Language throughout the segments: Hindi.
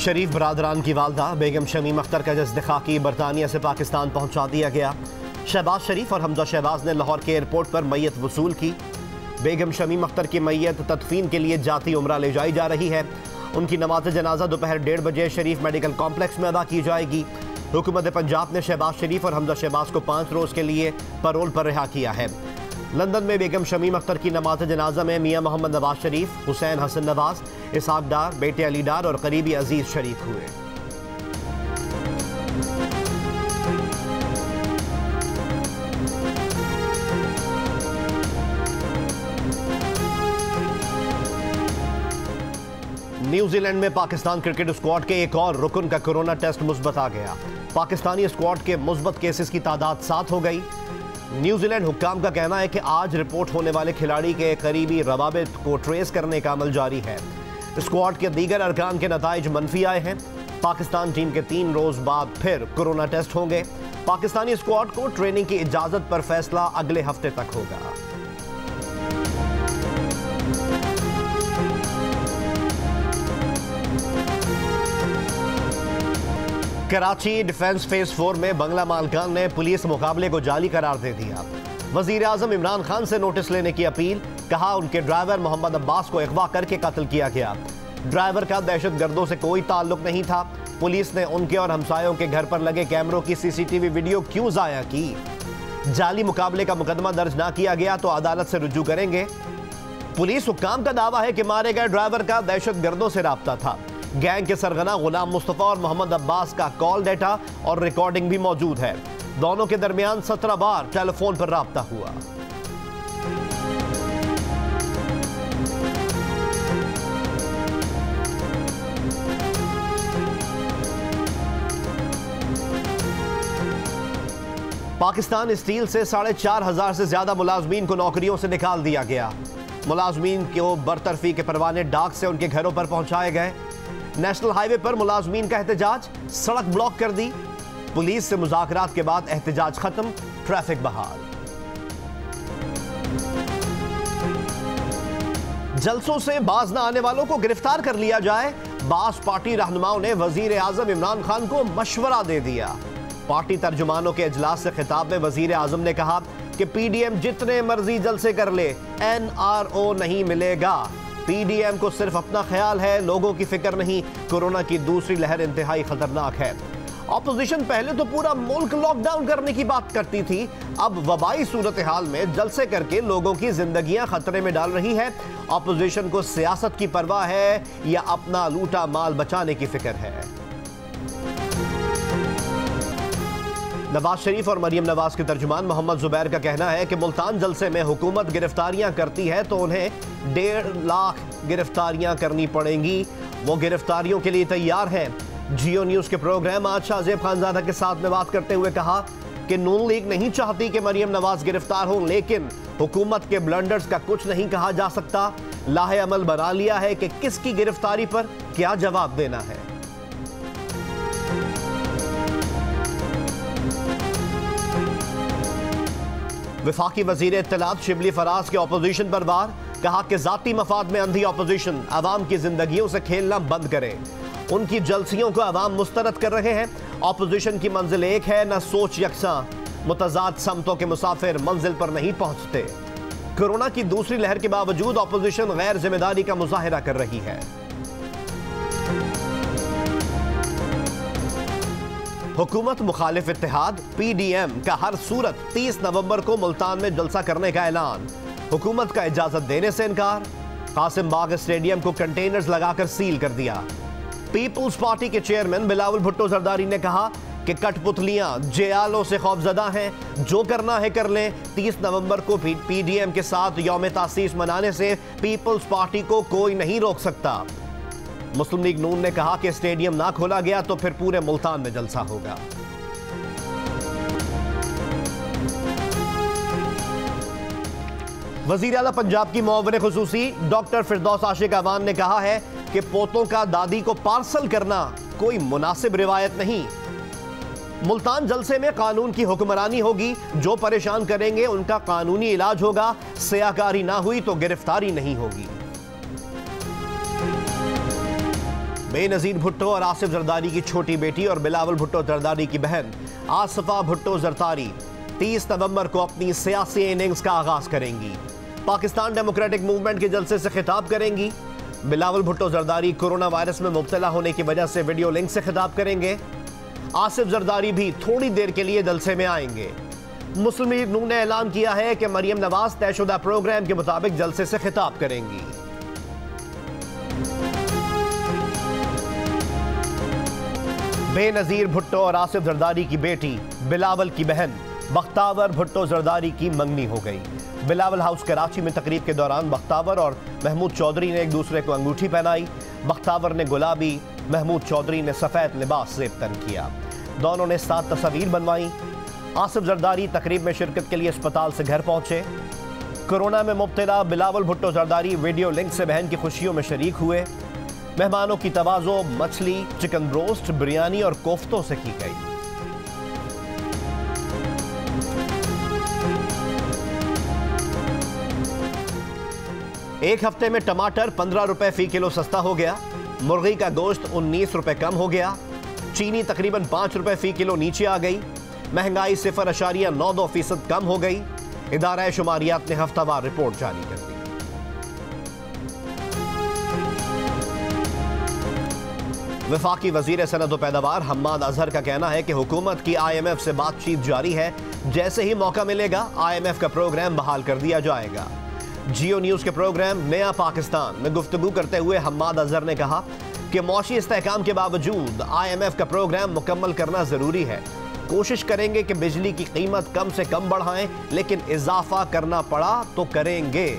शरीफ बरादरान की वालदा बेगम शमीम अख्तर का जज़्द-ए-खाकी बरतानिया से पाकिस्तान पहुँचा दिया गया। शहबाज शरीफ और हमजा शहबाज ने लाहौर के एयरपोर्ट पर मैयत वसूल की। बेगम शमीम अख्तर की मैयत तदफीन के लिए जाती उम्रा ले जाई जा रही है। उनकी नमाज़ जनाजा दोपहर 1:30 बजे शरीफ मेडिकल कॉम्प्लेक्स में अदा की जाएगी। हुकूमत पंजाब ने शहबाज शरीफ और हमजा शहबाज को 5 रोज़ के लिए पैरोल पर रिहा किया है। लंदन में बेगम शमीम अख्तर की नमाज़ जनाजा में मियाँ मोहम्मद नवाज शरीफ, हुसैन हसन नवाज, इसहाक डार, बेटे अली डार और करीबी अजीज शरीक हुए। न्यूजीलैंड में पाकिस्तान क्रिकेट स्क्वाड के एक और रुकन का कोरोना टेस्ट मुस्बत आ गया। पाकिस्तानी स्क्वाड के मुस्बत केसेस की तादाद 7 हो गई। न्यूजीलैंड हुक्काम का कहना है कि आज रिपोर्ट होने वाले खिलाड़ी के करीबी रवाबित को ट्रेस करने का अमल जारी है। स्क्वाड के दीगर अरकान के नताइज मनफी आए हैं। पाकिस्तान टीम के 3 रोज बाद फिर कोरोना टेस्ट होंगे। पाकिस्तानी स्क्वाड को ट्रेनिंग की इजाजत पर फैसला अगले हफ्ते तक होगा। कराची डिफेंस फेज 4 में बंगला मालकान ने पुलिस मुकाबले को जाली करार दे दिया। वजीर आजम इमरान खान से नोटिस लेने की अपील। कहा उनके ड्राइवर मोहम्मद अब्बास को अगवा करके कत्ल किया गया। ड्राइवर का दहशतगर्दों से कोई ताल्लुक नहीं था। पुलिस ने उनके और हमसायों के घर पर लगे कैमरों की CCTV वीडियो क्यों जाया की। जाली मुकाबले का मुकदमा दर्ज ना किया गया तो अदालत से रुजू करेंगे। पुलिस हुक्काम का दावा है कि मारे गए ड्राइवर का दहशतगर्दों से राब्ता था। गैंग के सरगना गुलाम मुस्तफा और मोहम्मद अब्बास का कॉल डेटा और रिकॉर्डिंग भी मौजूद है। दोनों के दरमियान 17 बार टेलीफोन पर राब्ता हुआ। पाकिस्तान स्टील से 4,500 से ज्यादा मुलाजमीन को नौकरियों से निकाल दिया गया। मुलाजमीन को बरतरफी के परवाने डाक से उनके घरों पर पहुंचाए गए। नेशनल हाईवे पर मुलाजमीन का एहतजाज, सड़क ब्लॉक कर दी। पुलिस से मुज़ाकरात के बाद एहतजाज खत्म, ट्रैफिक बहाल। जलसों से बाज न आने वालों को गिरफ्तार कर लिया जाए। बास पार्टी रहनुमाओं ने वजीर आजम इमरान खान को मशवरा दे दिया। पार्टी तर्जुमानों के इजलास से खिताब में वजीर आजम ने कहा कि PDM जितने मर्जी जलसे कर ले, NRO नहीं मिलेगा। PDM को सिर्फ अपना ख्याल है, लोगों की फिक्र नहीं। कोरोना की दूसरी लहर इंतहाई खतरनाक है। ऑपोजिशन पहले तो पूरा मुल्क लॉकडाउन करने की बात करती थी, अब वबाई सूरत हाल में जलसे करके लोगों की जिंदगियां खतरे में डाल रही है। ऑपोजिशन को सियासत की परवाह है या अपना लूटा माल बचाने की फिक्र है। नवाज शरीफ और मरियम नवाज के तर्जुमान मोहम्मद जुबैर का कहना है कि मुल्तान जलसे में हुकूमत गिरफ्तारियां करती है तो उन्हें 1.5 लाख गिरफ्तारियां करनी पड़ेंगी। वो गिरफ्तारियों के लिए तैयार हैं। जियो न्यूज के प्रोग्राम आज शाहजेब खानजादा के साथ में बात करते हुए कहा कि नून लीग नहीं चाहती कि मरियम नवाज गिरफ्तार हो, लेकिन हुकूमत के ब्लंडर्स का कुछ नहीं कहा जा सकता। लाहे अमल बना लिया है कि किसकी गिरफ्तारी पर क्या जवाब देना है। वफाकी वजीर इत्तलात शिबली फराज के ऑपोजिशन पर वार। कहा कि जाती मफाद में अंधी ऑपोजिशन अवाम की जिंदगियों से खेलना बंद करे। उनकी जलसियों को अवाम मुस्तरद कर रहे हैं। ऑपोजिशन की मंजिल एक है, न सोच यकसा। मुतजाद समतों के मुसाफिर मंजिल पर नहीं पहुंचते। कोरोना की दूसरी लहर के बावजूद ऑपोजिशन गैर जिम्मेदारी का मुजाहिरा कर रही है। हुकूमत मुखालिफ इत्तेहाद PDM का हर सूरत 30 नवंबर को मुल्तान में जलसा करने का ऐलान। हुकूमत का इजाजत देने से इनकार। कासिम बाग स्टेडियम को कंटेनर्स लगाकर सील कर दिया। पीपुल्स पार्टी के चेयरमैन बिलावल भुट्टो जरदारी ने कहा कि कठपुतलियां जयालों से खौफजदा हैं, जो करना है कर लें। 30 नवंबर को PDM के साथ यौम तासीस मनाने से पीपुल्स पार्टी को कोई नहीं रोक सकता। मुस्लिम लीग नून ने कहा कि स्टेडियम ना खोला गया तो फिर पूरे मुल्तान में जलसा होगा। वजीर आला पंजाब की मुआविन खुसूसी डॉक्टर फिरदौस आशिक अवान ने कहा है कि पोतों का दादी को पार्सल करना कोई मुनासिब रिवायत नहीं। मुल्तान जलसे में कानून की हुक्मरानी होगी। जो परेशान करेंगे उनका कानूनी इलाज होगा। सियाकारी ना हुई तो गिरफ्तारी नहीं होगी। बेनजीर भुट्टो और आसिफ जरदारी की छोटी बेटी और बिलावल भुट्टो जरदारी की बहन आसफा भुट्टो जरदारी 30 नवंबर को अपनी सियासी इनिंग्स का आगाज करेंगी। पाकिस्तान डेमोक्रेटिक मूवमेंट के जलसे से खिताब करेंगी। बिलावल भुट्टो जरदारी कोरोना वायरस में मुब्तला होने की वजह से वीडियो लिंक से खिताब करेंगे। आसिफ जरदारी भी थोड़ी देर के लिए जलसे में आएंगे। मुस्लिम लीग नून ने ऐलान किया है कि मरियम नवाज तयशुदा प्रोग्राम के मुताबिक जलसे से खिताब करेंगी। बेनजीर भुट्टो और आसिफ जरदारी की बेटी बिलावल की बहन बख्तावर भुट्टो जरदारी की मंगनी हो गई। बिलावल हाउस कराची में तकरीब के दौरान बख्तावर और महमूद चौधरी ने एक दूसरे को अंगूठी पहनाई। बख्तावर ने गुलाबी, महमूद चौधरी ने सफेद लिबास ज़ेब तन किया। दोनों ने 7 तस्वीर बनवाई। आसिफ जरदारी तकरीब में शिरकत के लिए अस्पताल से घर पहुंचे। कोरोना में मुब्तला बिलावल भुट्टो जरदारी वीडियो लिंक से बहन की खुशियों में शरीक हुए। मेहमानों की तवाज़ो मछली, चिकन रोस्ट, बिरयानी और कोफ्तों से की गई। एक हफ्ते में टमाटर 15 रुपए फी किलो सस्ता हो गया। मुर्गी का गोश्त 19 रुपए कम हो गया। चीनी तकरीबन 5 रुपए फी किलो नीचे आ गई। महंगाई 0.92% कम हो गई। इदारा शुमारियात ने हफ्तावार रिपोर्ट जारी कर दी। वफाकी वजीर सनद व पैदावार हम्माद अजहर का कहना है कि हुकूमत की IMF से बातचीत जारी है। जैसे ही मौका मिलेगा IMF का प्रोग्राम बहाल कर दिया जाएगा। जियो न्यूज के प्रोग्राम नया पाकिस्तान में गुफ्तगू करते हुए हम्माद अजहर ने कहा कि मौशी इस्तेहकाम के बावजूद IMF का प्रोग्राम मुकम्मल करना जरूरी है। कोशिश करेंगे कि बिजली की कीमत कम से कम बढ़ाएं, लेकिन इजाफा करना पड़ा तो करेंगे।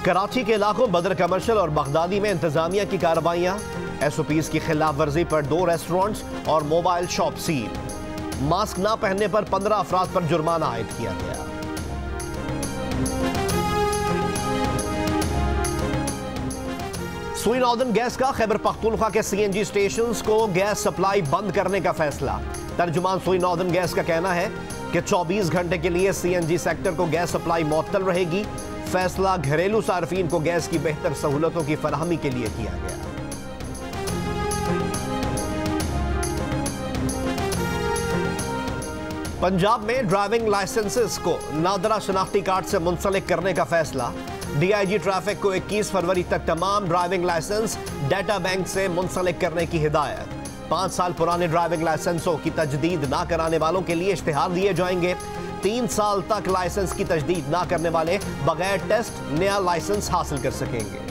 कराची के इलाकों बदर कमर्शियल और बगदादी में इंतजामिया की कार्रवाइयां। SOPs की खिलाफ वर्जी पर 2 रेस्टोरेंट्स और मोबाइल शॉप सील। मास्क ना पहनने पर 15 अफराद पर जुर्माना आयद किया गया। सुई नॉर्दर्न गैस का खैबर पख्तूनख्वा के CNG स्टेशंस को गैस सप्लाई बंद करने का फैसला। तर्जुमान सुई नॉर्दर्न गैस का कहना है कि 24 घंटे के लिए CNG सेक्टर को गैस सप्लाई मुअत्तल रहेगी। फैसला घरेलू सार्फिन को गैस की बेहतर सहूलतों की फराहमी के लिए किया गया। पंजाब में ड्राइविंग लाइसेंसेस को नादरा शनाख्ती कार्ड से मुंसलिक करने का फैसला। DIG ट्रैफिक को 21 फरवरी तक तमाम ड्राइविंग लाइसेंस डाटा बैंक से मुंसलिक करने की हिदायत। 5 साल पुराने ड्राइविंग लाइसेंसों की तजदीद ना कराने वालों के लिए इश्तिहार दिए जाएंगे। 3 साल तक लाइसेंस की तजदीद ना करने वाले बगैर टेस्ट नया लाइसेंस हासिल कर सकेंगे।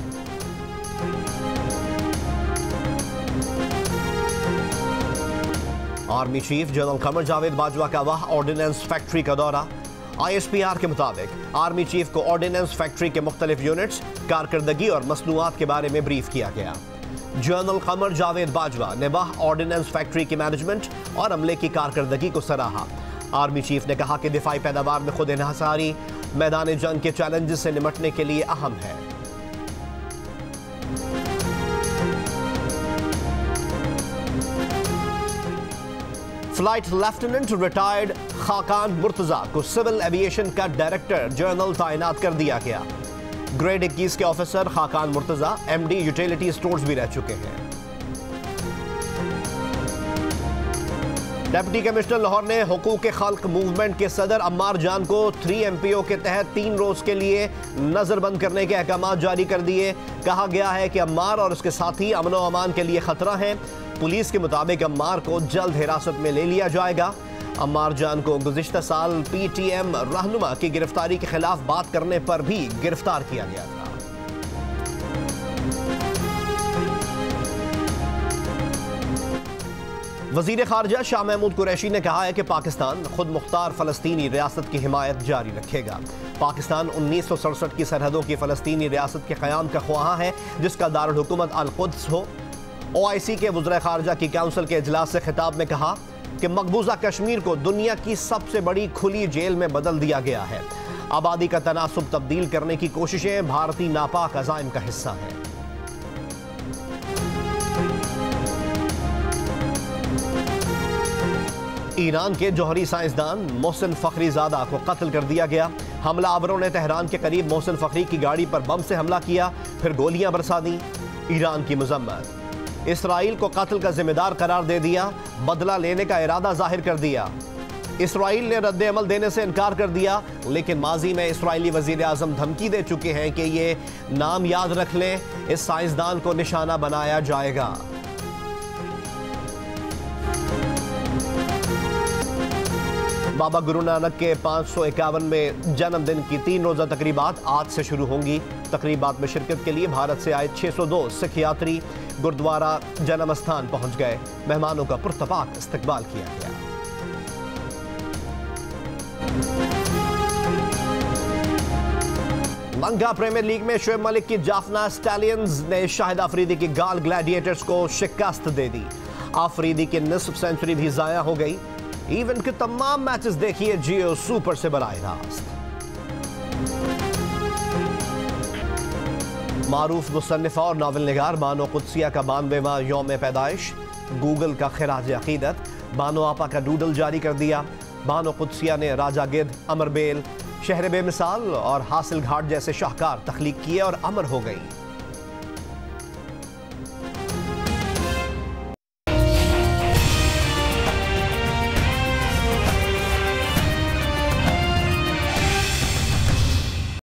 Army chief general Qamar Javed Bajwa का वाह ऑर्डिनेंस फैक्ट्री का दौरा। ISPR के मुताबिक आर्मी चीफ को ऑर्डिनेंस फैक्ट्री के मुख्तलिफ यूनिट्स, कारकर्दगी और मसनूआत के बारे में ब्रीफ किया गया। जनरल कमर जावेद बाजवा ने वाह ऑर्डिनेंस फैक्ट्री की मैनेजमेंट और अमले की कारकर्दगी को सराहा। आर्मी चीफ ने कहा कि दिफाई पैदावार में खुद इन्हसारी मैदान जंग के चैलेंजेस से निपटने के लिए अहम है। Flight lieutenant retired Khaqan Murtaza को सिविल एविएशन का डायरेक्टर जनरल तैनात कर दिया गया। ग्रेड 21 के officer Khaqan Murtaza MD utility stores भी रह चुके हैं। डिप्टी कमिश्नर लाहौर ने हुकूक खल्क मूवमेंट के सदर अम्मार जान को 3 MPO के तहत 3 रोज के लिए नजरबंद करने के अहकाम जारी कर दिए। कहा गया है कि अम्मार और उसके साथी अमन व अमान के लिए खतरा है। पुलिस के मुताबिक अम्मार को जल्द हिरासत में ले लिया जाएगा। अम्मार जान को गुज़िश्ता साल PTM रहनुमा की गिरफ्तारी के खिलाफ बात करने पर भी गिरफ्तार किया गया था। वज़ीर ख़ारिजा शाह महमूद कुरैशी ने कहा है कि पाकिस्तान खुद मुख्तार फ़लस्तीनी रियासत की हिमायत जारी रखेगा। पाकिस्तान 1967 की सरहदों की फ़लस्तीनी रियासत के क़याम का ख्वाह है, जिसका दारुल हुकूमत अल-कुद्स हो। OIC के वज़ीर ख़ारिजा की काउंसिल के इजलास से खिताब में कहा कि मकबूजा कश्मीर को दुनिया की सबसे बड़ी खुली जेल में बदल दिया गया है। आबादी का तनासुब तब्दील करने की कोशिशें भारतीय नापाक अज़ाइम का हिस्सा हैं। ईरान के जौहरी साइंसदान मोहसिन फखरीजादा को कत्ल कर दिया गया। हमलावरों ने तेहरान के करीब मोहसिन फखरी की गाड़ी पर बम से हमला किया, फिर गोलियां बरसा दी। ईरान की मजम्मत। इसराइल को कत्ल का जिम्मेदार करार दे दिया, बदला लेने का इरादा जाहिर कर दिया। इसराइल ने रद्द अमल देने से इनकार कर दिया, लेकिन माजी में इसराइली वजीर आजम धमकी दे चुके हैं कि ये नाम याद रख लें, इस साइंसदान को निशाना बनाया जाएगा। बाबा गुरु नानक के 551वें जन्मदिन की 3 रोजा तकरीबात आज से शुरू होंगी। तकरीबात में शिरकत के लिए भारत से आए 602 सिख यात्री गुरुद्वारा जन्म स्थान पहुंच गए। मेहमानों का पुरतपाक इस्तकबाल किया गया। लंका प्रीमियर लीग में शोएब मलिक की जाफना स्टैलियंस ने शाहिद अफरीदी की गाल ग्लैडिएटर्स को शिकस्त दे दी। अफरीदी की निस्फ सेंचुरी भी जाया हो गई। इवेंट के तमाम मैचेस देखिए जियो सुपर से बराह रास्त। मारूफ मुसन्निफा और नावल निगार बानो कुद्सिया का 92वां यौम पैदाइश। गूगल का खिराज अकीदत। बानो आपा का डूडल जारी कर दिया। बानो कुद्सिया ने राजा गिद्ध, अमर बेल, शहर बेमिसाल और हासिल घाट जैसे शाहकार तख्लीक किए और अमर हो गई।